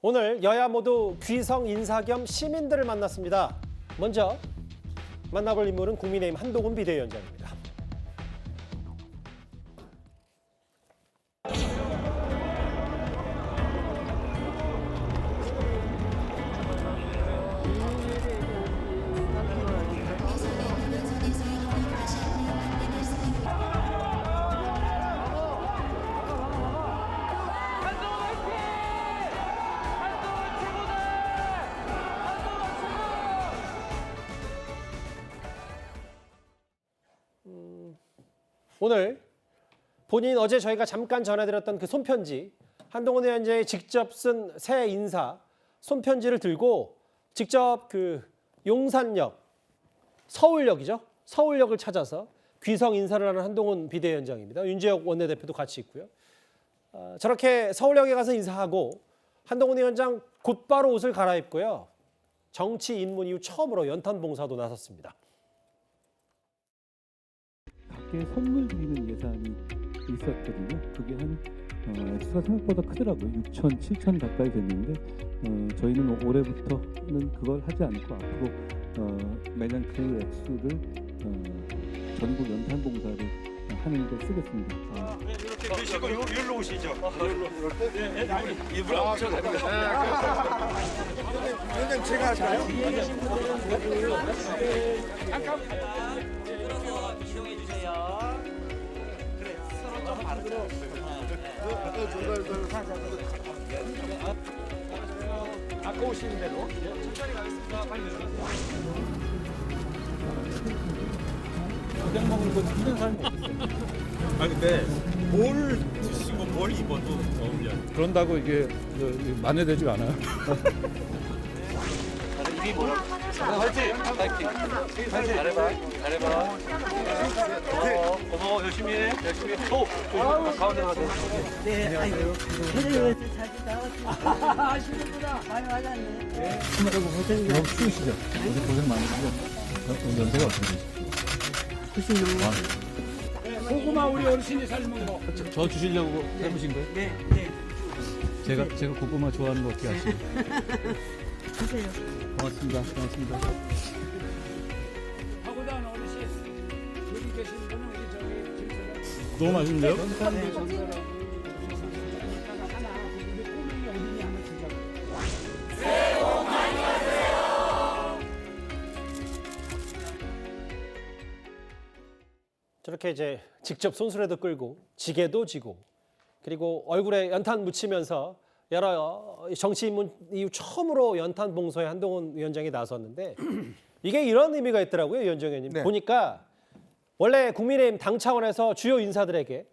오늘 여야 모두 귀성 인사 겸 시민들을 만났습니다. 먼저 만나볼 인물은 국민의힘 한동훈 비대위원장입니다. 오늘 본인 어제 저희가 잠깐 전해드렸던 그 손편지, 한동훈 위원장이 직접 쓴 새 인사 손편지를 들고 직접 그 용산역, 서울역이죠. 서울역을 찾아서 귀성 인사를 하는 한동훈 비대위원장입니다. 윤재혁 원내대표도 같이 있고요. 저렇게 서울역에 가서 인사하고 한동훈 위원장 곧바로 옷을 갈아입고요. 정치 입문 이후 처음으로 연탄 봉사도 나섰습니다. 각계 선물 드리는 예산이 있었거든요. 그게 액수가 생각보다 크더라고요. 6천, 7천 가까이 됐는데 저희는 올해부터는 그걸 하지 않고 앞으로 매년 그 액수를 전국 연탄 봉사를 하는 데 쓰겠습니다. 이렇게 드시고 여기로 오시죠. 일부러 엄청 갑니다. 위원장 제가 할까요? 잠깐. 이동해 주세요. 그래, 서로 좀 바르죠. 아까 오시는 대로 천천히 가겠습니다. 빨리 내려가세요. 그냥 먹는 거 힘든 사람이 없어요. 아 근데 뭘 드시고 뭘 입어도 어울려요. 그런다고 이게 만회되지 않아요. 이게 뭐라고? 화이팅! 화이팅! 잘해봐. 잘해봐. 고마워. 열심히 해. 열심히 해. 가운데 가세요. 네, 아이고. 그래요, 자주 나왔어. 아시는구나. 많이 맞았네. 네. 너무 추우시죠? 요새 고생 많으시죠? 연세가 어떻게 되시죠? 96. 고구마 우리 어르신이 삶은 거. 저 주시려고 삶으신 거예요? 네, 네. 제가 고구마 좋아하는 거 어떻게 아시죠? 드세요. 고맙습니다. 고맙습니다. 하고단 어르신 여기 계신 분은 우리 저기 김서장. 너무 맛있는데요? 저렇게 이제 직접 손수레도 끌고 지게도 지고 그리고 얼굴에 연탄 묻히면서 여러 정치 입문 이후 처음으로 연탄 봉사에 한동훈 위원장이 나섰는데 이게 이런 의미가 있더라고요, 위원장 의원님. 네. 보니까 원래 국민의힘 당 차원에서 주요 인사들에게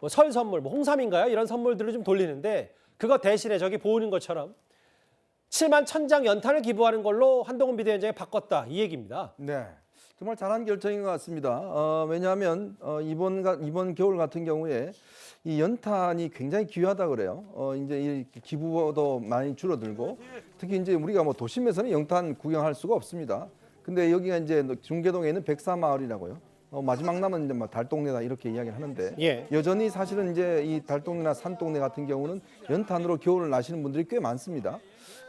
뭐 설 선물, 뭐 홍삼인가요? 이런 선물들을 좀 돌리는데 그거 대신에 저기 보이는 것처럼 7만 1,000장 연탄을 기부하는 걸로 한동훈 비대위원장이 바꿨다 이 얘기입니다. 네, 정말 잘한 결정인 것 같습니다. 왜냐하면 이번 겨울 같은 경우에 이 연탄이 굉장히 귀하다 그래요. 이제 이 기부도 많이 줄어들고 특히 이제 우리가 뭐 도심에서는 연탄 구경할 수가 없습니다. 근데 여기가 이제 중계동에 있는 백사마을이라고요. 마지막 남은 이제 뭐 달동네다 이렇게 이야기를 하는데 예. 여전히 사실은 이제 이 달동네나 산동네 같은 경우는 연탄으로 겨울을 나시는 분들이 꽤 많습니다.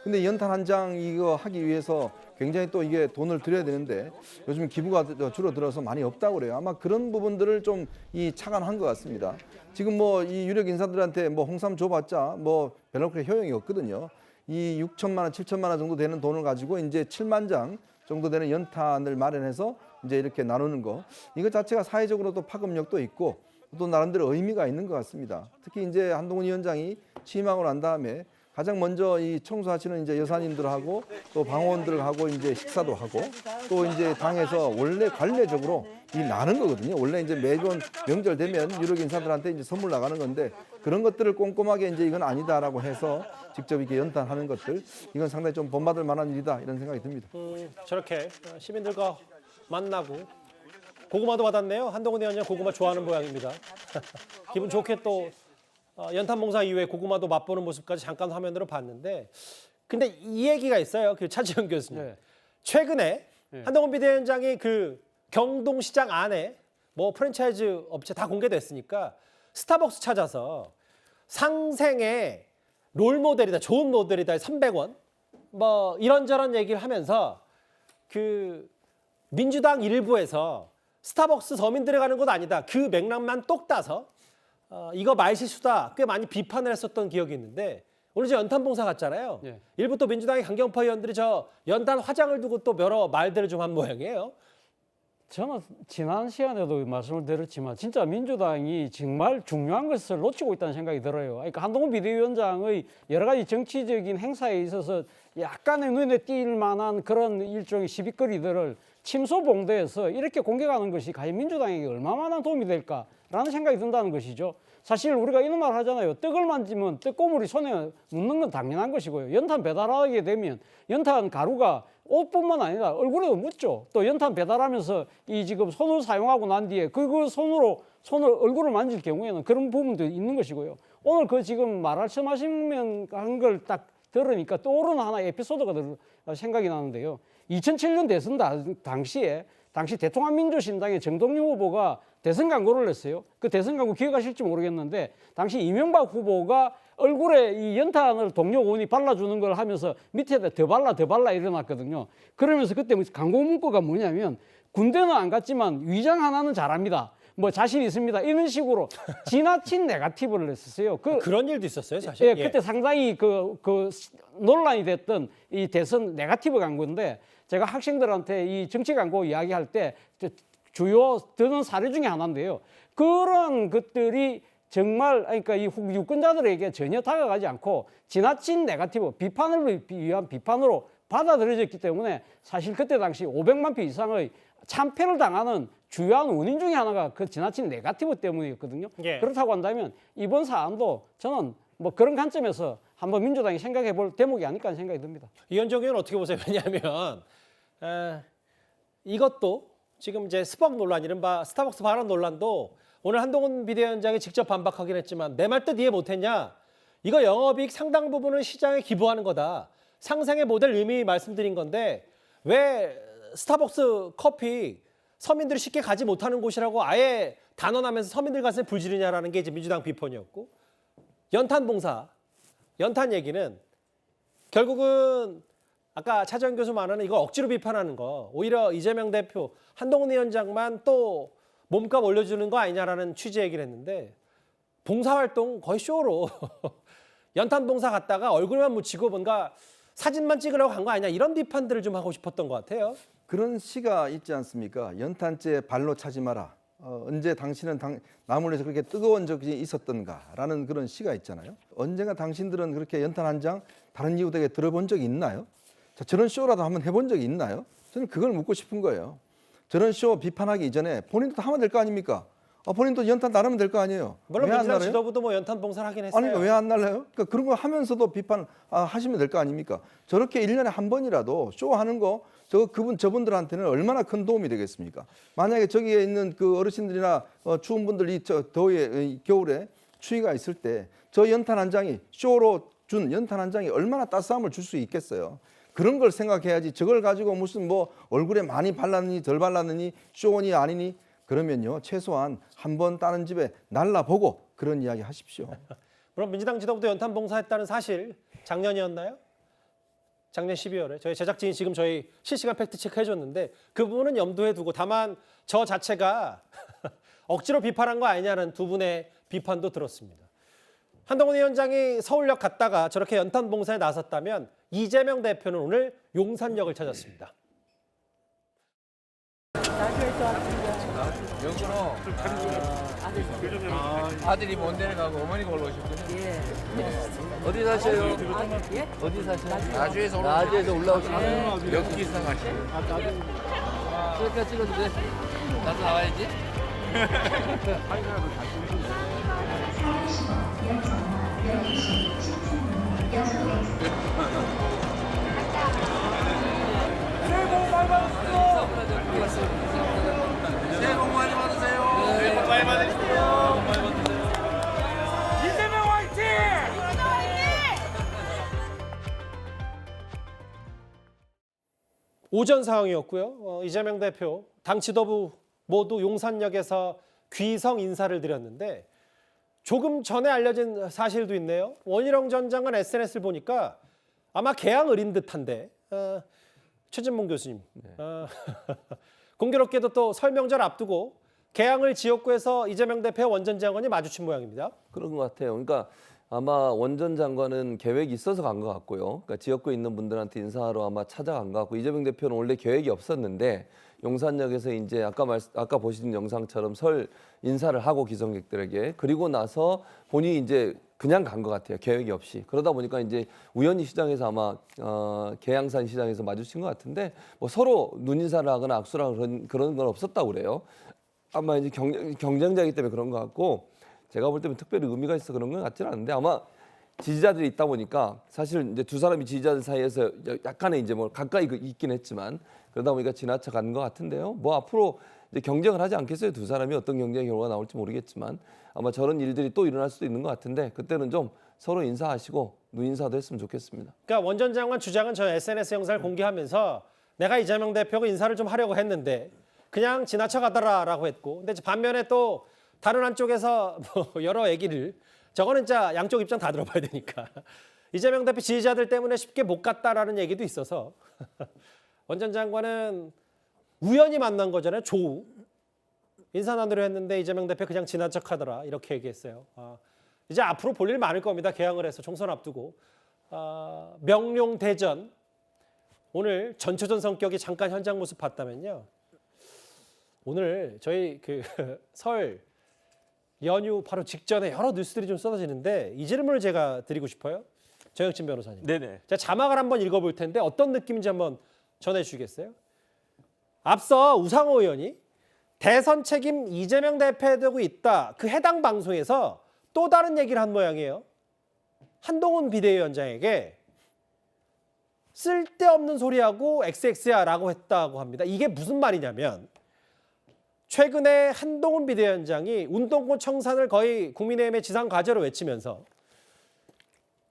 근데 연탄 한 장 이거 하기 위해서 굉장히 또 이게 돈을 들여야 되는데 요즘 기부가 줄어들어서 많이 없다고 그래요. 아마 그런 부분들을 좀 착안한 것 같습니다. 지금 뭐 이 유력 인사들한테 뭐 홍삼 줘봤자 뭐 별로 그렇게 효용이 없거든요. 이 6천만 원, 7천만 원 정도 되는 돈을 가지고 이제 7만 장 정도 되는 연탄을 마련해서 이제 이렇게 나누는 거. 이거 자체가 사회적으로도 파급력도 있고 또 나름대로 의미가 있는 것 같습니다. 특히 이제 한동훈 위원장이 취임하고 난 다음에 가장 먼저 이 청소하시는 이제 여사님들하고 또 방원들하고 이제 식사도 하고 또 이제 당에서 원래 관례적으로 이 나는 거거든요. 원래 이제 매번 명절 되면 유력 인사들한테 이제 선물 나가는 건데 그런 것들을 꼼꼼하게 이제 이건 아니다라고 해서 직접 이렇게 연탄하는 것들 이건 상당히 좀 본받을 만한 일이다 이런 생각이 듭니다. 저렇게 시민들과 만나고 고구마도 받았네요. 한동훈 위원장 고구마 좋아하는 모양입니다. 기분 좋게 또 연탄 봉사 이후에 고구마도 맛보는 모습까지 잠깐 화면으로 봤는데 근데 이 얘기가 있어요. 그 차지현 교수님. 네. 최근에 한동훈 비대위원장이 그 경동시장 안에 뭐 프랜차이즈 업체 다 공개됐으니까 스타벅스 찾아서 상생의 롤 모델이다, 좋은 모델이다, 300원 뭐 이런저런 얘기를 하면서 그 민주당 일부에서 스타벅스 서민들이 가는 곳 아니다. 그 맥락만 똑 따서 이거 말실수다. 꽤 많이 비판을 했었던 기억이 있는데 오늘 저 연탄 봉사 갔잖아요. 예. 일부 또 민주당의 강경파 의원들이 저 연탄 화장을 두고 또 여러 말들을 좀 한 모양이에요. 저는 지난 시간에도 말씀을 드렸지만 진짜 민주당이 정말 중요한 것을 놓치고 있다는 생각이 들어요. 그러니까 한동훈 비대위원장의 여러 가지 정치적인 행사에 있어서 약간의 눈에 띌 만한 그런 일종의 시비거리들을 침소봉대에서 이렇게 공격하는 것이 과연 민주당에게 얼마나 도움이 될까라는 생각이 든다는 것이죠. 사실 우리가 이런 말 하잖아요. 떡을 만지면 떡고물이 손에 묻는 건 당연한 것이고요. 연탄 배달하게 되면 연탄 가루가 옷뿐만 아니라 얼굴에도 묻죠. 또 연탄 배달하면서 이 지금 손을 사용하고 난 뒤에 그 손을 얼굴을 만질 경우에는 그런 부분도 있는 것이고요. 오늘 그 지금 말씀하시면 한 걸 딱 들으니까 떠오르는 하나의 에피소드가 생각이 나는데요. 2007년 대선 당시 대통합민주신당의 정동영 후보가 대선 광고를 냈어요. 그 대선 광고 기억하실지 모르겠는데 당시 이명박 후보가 얼굴에 이 연탄을 동료 의원이 발라주는 걸 하면서 밑에다 더 발라 일어났거든요. 그러면서 그때 광고 문구가 뭐냐면 군대는 안 갔지만 위장 하나는 잘합니다. 뭐 자신 있습니다. 이런 식으로 지나친 네거티브를 했었어요. 그런 일도 있었어요, 사실. 예, 그때 상당히 그 논란이 됐던 이 대선 네거티브 광고인데 제가 학생들한테 이 정치 광고 이야기할 때 주요 드는 사례 중에 하나인데요. 그런 것들이 정말 그러니까 이 유권자들에게 전혀 다가가지 않고 지나친 네거티브 비판을 위한 비판으로 받아들여졌기 때문에 사실 그때 당시 500만 표 이상의 참패를 당하는 주요한 원인 중에 하나가 그 지나친 네거티브 때문이었거든요. 예. 그렇다고 한다면 이번 사안도 저는 뭐 그런 관점에서 한번 민주당이 생각해 볼 대목이 아닐까 하는 생각이 듭니다. 이현정 의원 어떻게 보세요? 왜냐하면 이것도 지금 이제 스벅 논란, 이른바 스타벅스 발언 논란도 오늘 한동훈 비대위원장이 직접 반박하긴 했지만 내 말 뜻 이해 못했냐? 이거 영업이익 상당 부분은 시장에 기부하는 거다. 상생의 모델 의미 말씀드린 건데 왜 스타벅스 커피 서민들이 쉽게 가지 못하는 곳이라고 아예 단언하면서 서민들 가슴에 불지르냐라는 게 이제 민주당 비판이었고, 연탄 봉사, 연탄 얘기는 결국은 아까 차재현 교수 말하는 이거 억지로 비판하는 거, 오히려 이재명 대표, 한동훈 위원장만 또 몸값 올려주는 거 아니냐라는 취지 얘기를 했는데, 봉사활동 거의 쇼로 연탄 봉사 갔다가 얼굴만 묻히고 뭔가 사진만 찍으려고 간 거 아니냐, 이런 비판들을 좀 하고 싶었던 것 같아요. 그런 시가 있지 않습니까? 연탄재 발로 차지 마라. 언제 당신은 나물에서 그렇게 뜨거운 적이 있었던가라는 그런 시가 있잖아요. 언젠가 당신들은 그렇게 연탄 한 장 다른 이웃에게 들어본 적이 있나요? 자, 저런 쇼라도 한번 해본 적이 있나요? 저는 그걸 묻고 싶은 거예요. 저런 쇼 비판하기 이전에 본인도 하면 될 거 아닙니까? 본인도 연탄 나르면 될 거 아니에요. 물론 왜 안 민주당 나르요? 지도부도 뭐 연탄 봉사를 하긴 했어요. 아니, 왜 안 날라요? 그러니까 그런 거 하면서도 비판 하시면 될 거 아닙니까? 저렇게 1년에 한 번이라도 쇼하는 거 저분들한테는 얼마나 큰 도움이 되겠습니까? 만약에 저기에 있는 그 어르신들이나 추운 분들이 저 더위에 겨울에 추위가 있을 때 저 연탄 한 장이 쇼로 준 연탄 한 장이 얼마나 따스함을 줄 수 있겠어요? 그런 걸 생각해야지. 저걸 가지고 무슨 뭐 얼굴에 많이 발랐느니 덜 발랐느니 쇼니 아니니 그러면요, 최소한 한 번 다른 집에 날라보고 그런 이야기 하십시오. 물론 민주당 지도부도 연탄 봉사했다는 사실 작년이었나요? 작년 12월에 저희 제작진이 지금 저희 실시간 팩트 체크 해줬는데 그 부분은 염두에 두고, 다만 저 자체가 억지로 비판한 거 아니냐는 두 분의 비판도 들었습니다. 한동훈 위원장이 서울역 갔다가 저렇게 연탄 봉사에 나섰다면 이재명 대표는 오늘 용산역을 찾았습니다. 여기로 아들이 먼 데를 가고 어머니가 올라오셨군요. 예. 어디 사세요? 예? 어디 사세요? 나주에서 올라오시면 몇 기상 하시요? 셀카 찍어도 돼? 나도 나와야지. 새해 복 많이 받으세요. 새해 복 많이 받으세요. 이재명 화이팅! 오전 상황이었고요. 이재명 대표, 당 지도부 모두 용산역에서 귀성 인사를 드렸는데 조금 전에 알려진 사실도 있네요. 원희룡 전 장관 SNS를 보니까 아마 개항 을인 듯한데 최진봉 교수님 공교롭게도 또 설명절 앞두고 개항을 지역구에서 이재명 대표 원전 장관이 마주친 모양입니다. 그런 것 같아요. 그러니까 아마 원전 장관은 계획이 있어서 간 것 같고요. 그러니까 지역구에 있는 분들한테 인사하러 아마 찾아간 것 같고 이재명 대표는 원래 계획이 없었는데 용산역에서 이제 아까 보신 영상처럼 설 인사를 하고 기성객들에게 그리고 나서 본인이 이제 그냥 간 것 같아요. 계획이 없이. 그러다 보니까 이제 우연히 시장에서 아마 계양산 시장에서 마주친 것 같은데 뭐 서로 눈인사를 하거나 악수를 하거나 그런 건 없었다고 그래요. 아마 이제 경쟁자이기 때문에 그런 것 같고 제가 볼 때는 특별히 의미가 있어 그런 건 같지는 않은데 아마 지지자들이 있다 보니까 사실 이제 두 사람이 지지자들 사이에서 약간의 이제 뭐 가까이 있긴 했지만 그러다 보니까 지나쳐 간 것 같은데요. 뭐 앞으로 이제 경쟁을 하지 않겠어요. 두 사람이 어떤 경쟁의 결과가 나올지 모르겠지만 아마 저런 일들이 또 일어날 수도 있는 것 같은데 그때는 좀 서로 인사하시고 눈인사도 했으면 좋겠습니다. 그러니까 원전 장관 주장은 저 SNS 영상을 공개하면서 내가 이재명 대표가 인사를 좀 하려고 했는데 그냥 지나쳐 가더라라고 했고 근데 반면에 또 다른 한쪽에서 뭐 여러 얘기를 저거는 진짜 양쪽 입장 다 들어봐야 되니까 이재명 대표 지지자들 때문에 쉽게 못 갔다라는 얘기도 있어서 원전 장관은 우연히 만난 거잖아요. 조우 인사 나누려 했는데 이재명 대표 그냥 지나쳐 가더라 이렇게 얘기했어요. 이제 앞으로 볼 일 많을 겁니다. 개항을 해서 총선 앞두고 명룡 대전 오늘 전초전 성격이 잠깐 현장 모습 봤다면요. 오늘 저희 그 설 연휴 바로 직전에 여러 뉴스들이 좀 쏟아지는데 이 질문을 제가 드리고 싶어요. 정혁진 변호사님. 네네. 제가 자막을 한번 읽어볼 텐데 어떤 느낌인지 한번 전해주시겠어요? 앞서 우상호 의원이 대선 책임 이재명 대표에 되고 있다. 그 해당 방송에서 또 다른 얘기를 한 모양이에요. 한동훈 비대위원장에게 쓸데없는 소리하고 XX야라고 했다고 합니다. 이게 무슨 말이냐면 최근에 한동훈 비대위원장이 운동권 청산을 거의 국민의힘의 지상 과제로 외치면서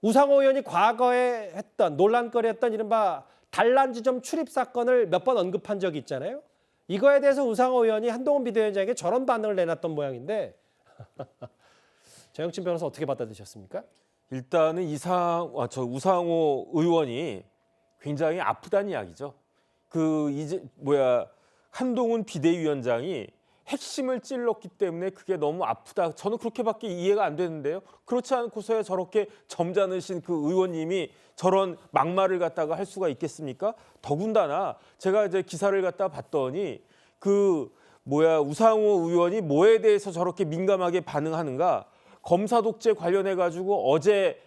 우상호 의원이 과거에 했던 논란거리였던 이른바 단란주점 출입 사건을 몇 번 언급한 적이 있잖아요. 이거에 대해서 우상호 의원이 한동훈 비대위원장에게 저런 반응을 내놨던 모양인데 정혁진 변호사 어떻게 받아들이셨습니까? 일단은 우상호 의원이 굉장히 아프다는 이야기죠. 한동훈 비대위원장이 핵심을 찔렀기 때문에 그게 너무 아프다. 저는 그렇게밖에 이해가 안 되는데요. 그렇지 않고서야 저렇게 점잖으신 그 의원님이 저런 막말을 갖다가 할 수가 있겠습니까? 더군다나 제가 이제 기사를 갖다 봤더니 우상호 의원이 뭐에 대해서 저렇게 민감하게 반응하는가? 검사 독재 관련해 가지고 어제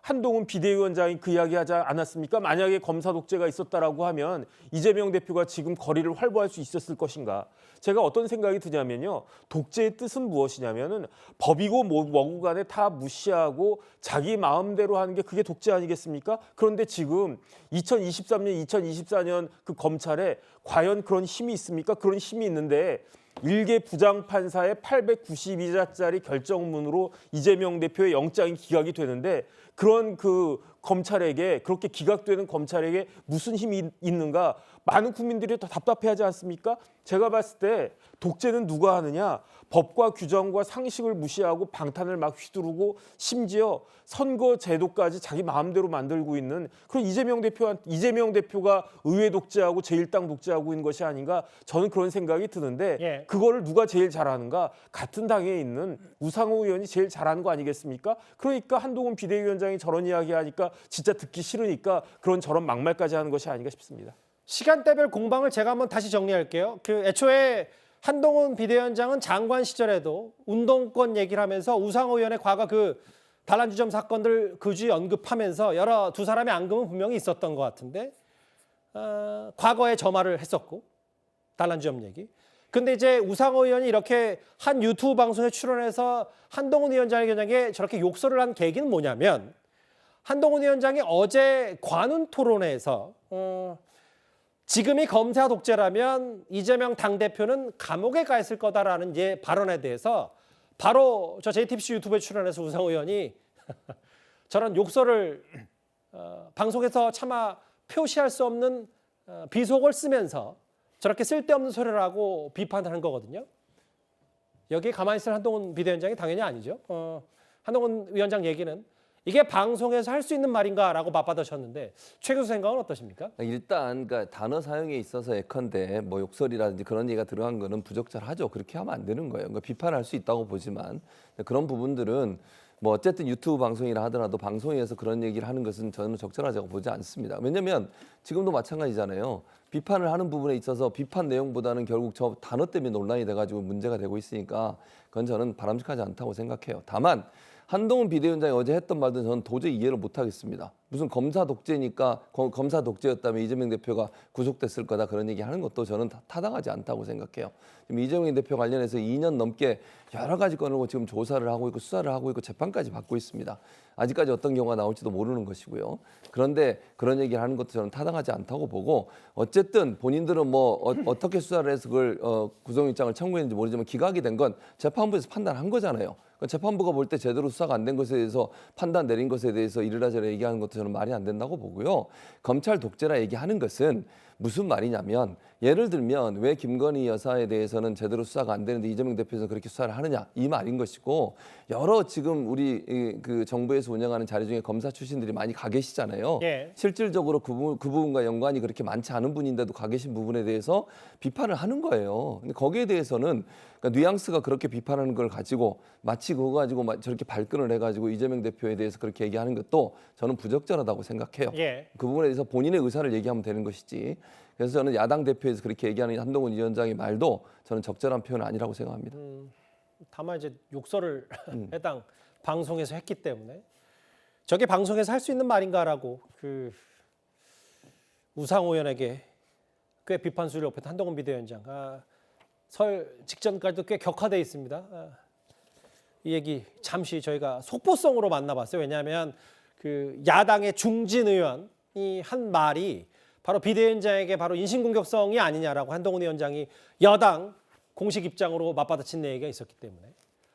한동훈 비대위원장이 그 이야기하지 않았습니까? 만약에 검사 독재가 있었다라고 하면 이재명 대표가 지금 거리를 활보할 수 있었을 것인가? 제가 어떤 생각이 드냐면요. 독재의 뜻은 무엇이냐면은 법이고 뭐고 간에 다 무시하고 자기 마음대로 하는 게 그게 독재 아니겠습니까? 그런데 지금 2023년, 2024년 그 검찰에 과연 그런 힘이 있습니까? 그런 힘이 있는데 일개 부장판사의 892자짜리 결정문으로 이재명 대표의 영장이 기각이 되는데 그런 검찰에게 그렇게 기각되는 검찰에게 무슨 힘이 있는가 많은 국민들이 더 답답해하지 않습니까? 제가 봤을 때 독재는 누가 하느냐? 법과 규정과 상식을 무시하고 방탄을 막 휘두르고 심지어 선거 제도까지 자기 마음대로 만들고 있는 그런 이재명 대표가 의회 독재하고 제1당 독재하고 있는 것이 아닌가 저는 그런 생각이 드는데 그거를 누가 제일 잘하는가? 같은 당에 있는 우상호 의원이 제일 잘하는 거 아니겠습니까? 그러니까 한동훈 비대위원장이 저런 이야기하니까 진짜 듣기 싫으니까 저런 막말까지 하는 것이 아닌가 싶습니다. 시간대별 공방을 제가 한번 다시 정리할게요. 애초에 한동훈 비대위원장은 장관 시절에도 운동권 얘기를 하면서 우상호 의원의 과거 단란주점 사건들 그주에 언급하면서 두 사람의 앙금은 분명히 있었던 것 같은데 과거에 저 말을 했었고 단란주점 얘기. 근데 이제 우상호 의원이 이렇게 한 유튜브 방송에 출연해서 한동훈 위원장에게 저렇게 욕설을 한 계기는 뭐냐면 한동훈 위원장이 어제 관훈 토론회에서 지금이 검사 독재라면 이재명 당대표는 감옥에 가 있을 거다라는 발언에 대해서 바로 저 JTBC 유튜브에 출연해서 우상호 의원이 저런 욕설을 방송에서 차마 표시할 수 없는 비속어를 쓰면서 저렇게 쓸데없는 소리를 하고 비판을 한 거거든요. 여기에 가만히 있을 한동훈 비대위원장이 당연히 아니죠. 한동훈 위원장 얘기는 이게 방송에서 할 수 있는 말인가라고 맞받아쳤는데 최 교수 생각은 어떠십니까? 일단 그러니까 단어 사용에 있어서 예컨대 뭐 욕설이라든지 그런 얘기가 들어간 거는 부적절하죠. 그렇게 하면 안 되는 거예요. 그러니까 비판할 수 있다고 보지만 그런 부분들은 뭐 어쨌든 유튜브 방송이라 하더라도 방송에서 그런 얘기를 하는 것은 저는 적절하다고 보지 않습니다. 왜냐하면 지금도 마찬가지잖아요. 비판을 하는 부분에 있어서 비판 내용보다는 결국 저 단어 때문에 논란이 돼가지고 문제가 되고 있으니까 그건 저는 바람직하지 않다고 생각해요. 다만 한동훈 비대위원장이 어제 했던 말도 저는 도저히 이해를 못하겠습니다. 무슨 검사 독재니까 검사 독재였다면 이재명 대표가 구속됐을 거다 그런 얘기 하는 것도 저는 타당하지 않다고 생각해요. 지금 이재명 대표 관련해서 2년 넘게 여러 가지 건을 지금 조사를 하고 있고 수사를 하고 있고 재판까지 받고 있습니다. 아직까지 어떤 경우가 나올지도 모르는 것이고요. 그런데 그런 얘기를 하는 것도 저는 타당하지 않다고 보고 어쨌든 본인들은 뭐 어떻게 수사를 해서 그걸 구속영장을 청구했는지 모르지만 기각이 된 건 재판부에서 판단한 거잖아요. 재판부가 볼 때 제대로 수사가 안 된 것에 대해서 판단 내린 것에 대해서 이르라저라 얘기하는 것도 저는 말이 안 된다고 보고요. 검찰 독재라 얘기하는 것은 무슨 말이냐면 예를 들면 왜 김건희 여사에 대해서는 제대로 수사가 안 되는데 이재명 대표에서 그렇게 수사를 하느냐 이 말인 것이고 여러 지금 우리 그 정부에서 운영하는 자리 중에 검사 출신들이 많이 가 계시잖아요. 예. 실질적으로 그 부분과 연관이 그렇게 많지 않은 분인데도 가 계신 부분에 대해서 비판을 하는 거예요. 근데 거기에 대해서는 그러니까 뉘앙스가 그렇게 비판하는 걸 가지고 마치 그거 가지고 저렇게 발끈을 해가지고 이재명 대표에 대해서 그렇게 얘기하는 것도 저는 부적절하다고 생각해요. 예. 그 부분에 대해서 본인의 의사를 얘기하면 되는 것이지. 그래서 저는 야당 대표에서 그렇게 얘기하는 한동훈 위원장의 말도 저는 적절한 표현은 아니라고 생각합니다. 다만 이제 욕설을 해당 방송에서 했기 때문에 저게 방송에서 할 수 있는 말인가라고 그 우상호 의원에게 꽤 비판 수위를 높였던 한동훈 비대위원장 설 직전까지도 꽤 격화돼 있습니다. 이 얘기 잠시 저희가 속보성으로 만나봤어요. 왜냐하면 그 야당의 중진 의원이 한 말이 바로 비대위원장에게 바로 인신공격성이 아니냐라고 한동훈 위원장이 여당 공식 입장으로 맞받아친 얘기가 있었기 때문에